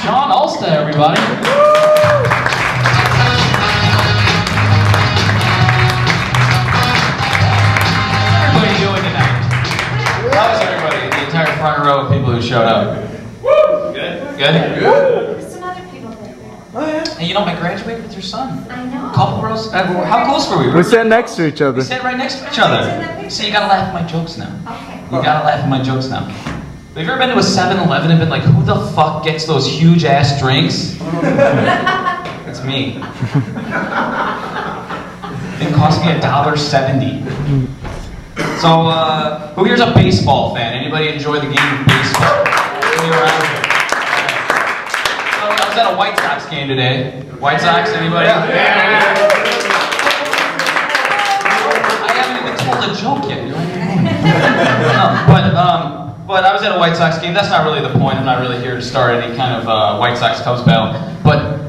Sean Olsta, everybody. How everybody doing tonight? How is everybody? The entire front row of people who showed up. Good? Good? There's some other people there. Oh, yeah. Hey, you know, I graduated with your son. I know. Couple rows. How close were we? We sat next to each other. We sat right next to each other. So you gotta laugh at my jokes now. Okay. You gotta laugh at my jokes now. Have you ever been to a 7-Eleven and been like, who the fuck gets those huge ass drinks? It's me. It cost me $1.70. So, who here's a baseball fan? Anybody enjoy the game of baseball? Give me a round here. So, I was at a White Sox game today. White Sox, anybody? Yeah. I haven't even told a joke yet. No, but I was at a White Sox game. That's not really the point. I'm not really here to start any kind of White Sox-Cubs battle. But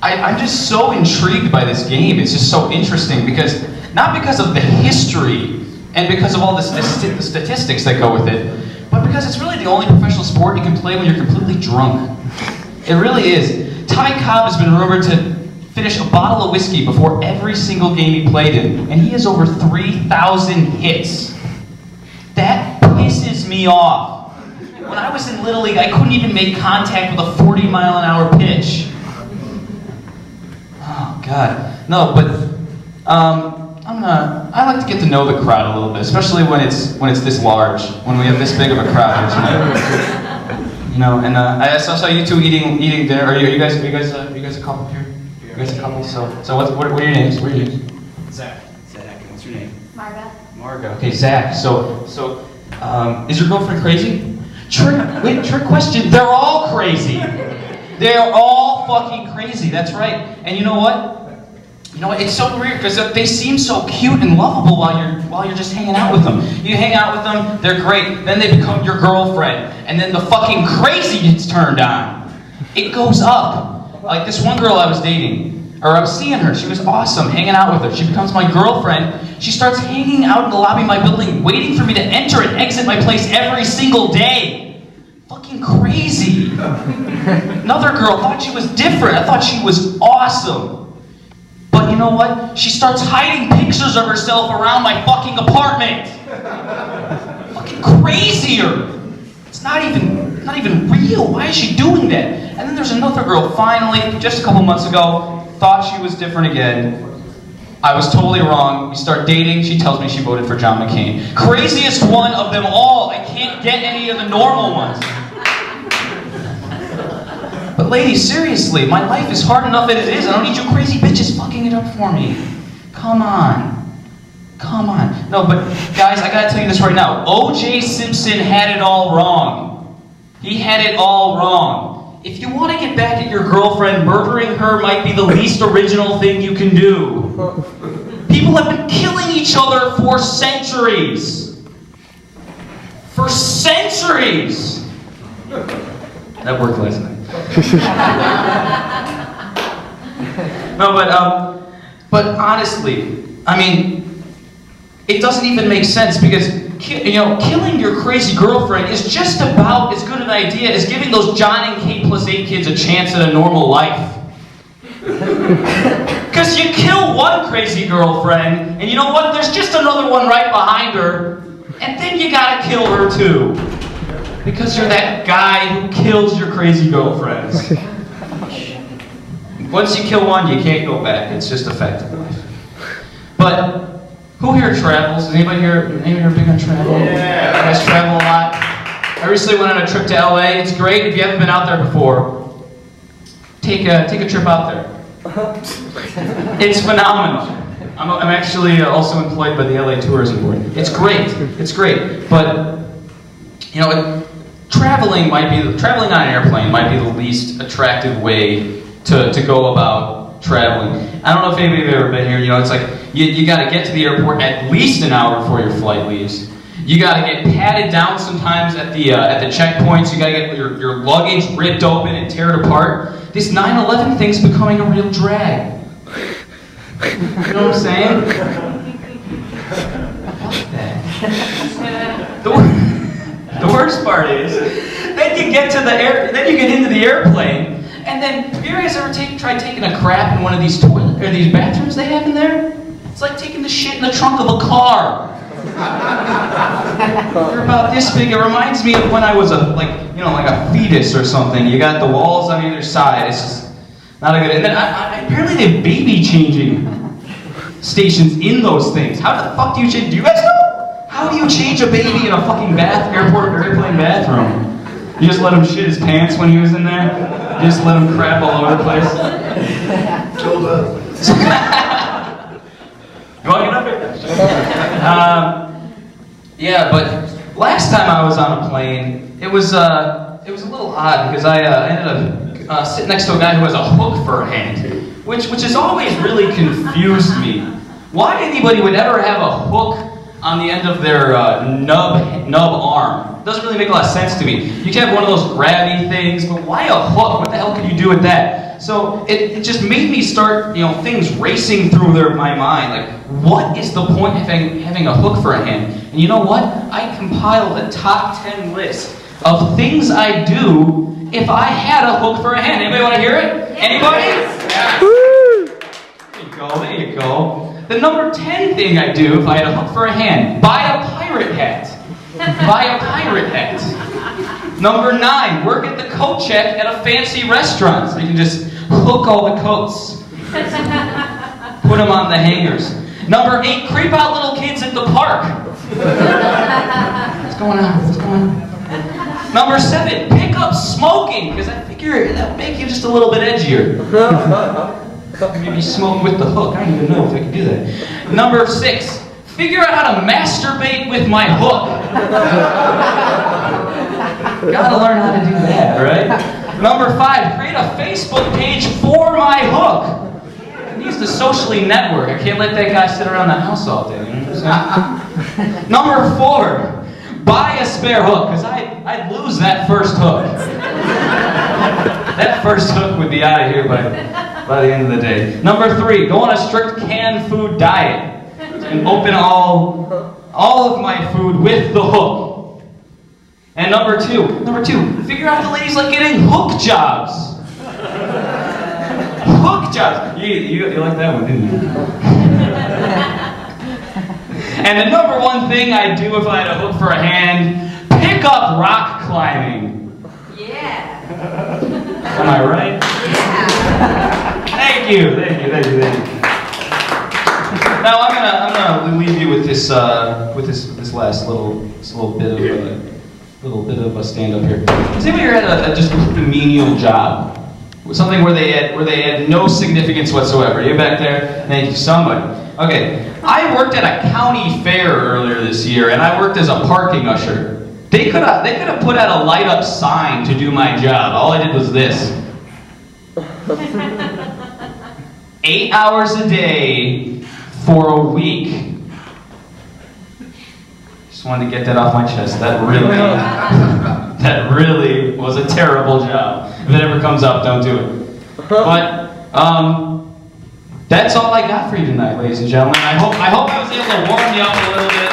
I'm just so intrigued by this game. It's just so interesting because, not because of the history and because of all the statistics that go with it, but because it's really the only professional sport you can play when you're completely drunk. It really is. Ty Cobb has been rumored to finish a bottle of whiskey before every single game he played in, and he has over 3,000 hits. That pisses me off. When I was in Little League, I couldn't even make contact with a 40-mile-an-hour pitch. Oh, God. No, but I like to get to know the crowd a little bit, especially when it's this large, when we have this big of a crowd here tonight. You know, and I saw you two eating dinner. Are you guys a couple here? You guys a couple? So what are your names? What are your names? Zach. What's your name? Marga. Margo. Okay, Zach. So, is your girlfriend crazy? Trick question. They're all crazy. They're all fucking crazy. That's right. And you know what? It's so weird because they seem so cute and lovable while you're just hanging out with them. You hang out with them, they're great. Then they become your girlfriend, and then the fucking crazy gets turned on. It goes up. Like this one girl I was dating, or I was seeing her. She was awesome, hanging out with her. She becomes my girlfriend. She starts hanging out in the lobby of my building, waiting for me to enter and exit my place every single day. Fucking crazy. Another girl thought she was different. I thought she was awesome. But you know what? She starts hiding pictures of herself around my fucking apartment. Fucking crazier. It's not even real. Why is she doing that? And then there's another girl, finally, just a couple months ago, thought she was different again. I was totally wrong. We start dating. She tells me she voted for John McCain. Craziest one of them all. I can't get any of the normal ones. But ladies, seriously, my life is hard enough as it is. I don't need you crazy bitches fucking it up for me. Come on. No, but guys, I gotta tell you this right now. O.J. Simpson had it all wrong. He had it all wrong. If you want to get back at your girlfriend, murdering her might be the least original thing you can do. People have been killing each other for centuries. For centuries! That worked last night. No, but honestly, I mean, it doesn't even make sense because, killing your crazy girlfriend is just about as good an idea as giving those John and Kate plus 8 kids a chance at a normal life. Because you kill one crazy girlfriend, and you know what? There's just another one right behind her, and then you gotta kill her too. Because you're that guy who kills your crazy girlfriends. Once you kill one, you can't go back. It's just a fact of life. But who here travels? Is anybody here big on travel? Yeah. You guys travel a lot? I recently went on a trip to LA. It's great. If you haven't been out there before, take a trip out there. It's phenomenal. I'm actually also employed by the LA Tourism Board. It's great. But traveling on an airplane might be the least attractive way to go about traveling. I don't know if anybody has ever been here. It's like you got to get to the airport at least an hour before your flight leaves. You got to get patted down sometimes at the checkpoints. You got to get your luggage ripped open and tear it apart. This 9/11 thing's becoming a real drag. You know what I'm saying? Fuck that. The worst part is, then you get into the airplane, And then, have you guys ever tried taking a crap in one of these toilet or these bathrooms they have in there? It's like taking the shit in the trunk of a car. They're about this big. It reminds me of when I was like a fetus or something. You got the walls on either side. It's just not a good. And then apparently they have baby changing stations in those things. How the fuck do you change? Do you guys know? How do you change a baby in a fucking airplane bathroom? You just let him shit his pants when he was in there? You just let him crap all over the place? Killed us. You want to get up here? Yeah, but last time I was on a plane, it was a little odd because I ended up sitting next to a guy who has a hook for a hand, which has always really confused me. Why anybody would ever have a hook on the end of their nub arm? Doesn't really make a lot of sense to me. You can have one of those grabby things, but why a hook? What the hell could you do with that? So it just made me start, things racing through my mind. Like, what is the point of having a hook for a hand? And you know what? I compiled a top 10 list of things I'd do if I had a hook for a hand. Anybody want to hear it? Anybody? Yeah. There you go. The number 10 thing I'd do if I had a hook for a hand: buy a pirate hat. Buy a pirate hat. Number 9, work at the coat check at a fancy restaurant. So you can just hook all the coats. Put them on the hangers. Number 8, creep out little kids at the park. What's going on? What's going on? Number 7, pick up smoking, because I figure that would make you just a little bit edgier. Maybe smoke with the hook. I don't even know if I can do that. Number 6, figure out how to masturbate with my hook. Gotta learn how to do that, right? Number 5, create a Facebook page for my hook. He needs to socially network. I can't let that guy sit around the house all day. You know what I'm saying? Number 4, buy a spare hook, because I'd lose that first hook. That first hook would be out of here by the end of the day. Number 3, go on a strict canned food diet and open all of my food with the hook. And number two, figure out the ladies like getting hook jobs. Hook jobs. You like that one, didn't you? And the number 1 thing I'd do if I had a hook for a hand: pick up rock climbing. Yeah. Am I right? Yeah. Thank you. Now I'm gonna leave you with this last little bit of a stand up here. Has anybody ever had just a menial job? Something where they had no significance whatsoever. You back there? Thank you, somebody. Okay, I worked at a county fair earlier this year, and I worked as a parking usher. They could have put out a light up sign to do my job. All I did was this. 8 hours a day for a week. Just wanted to get that off my chest. That really was a terrible job. If it ever comes up, don't do it. But that's all I got for you tonight, ladies and gentlemen. I hope I was able to warm you up a little bit.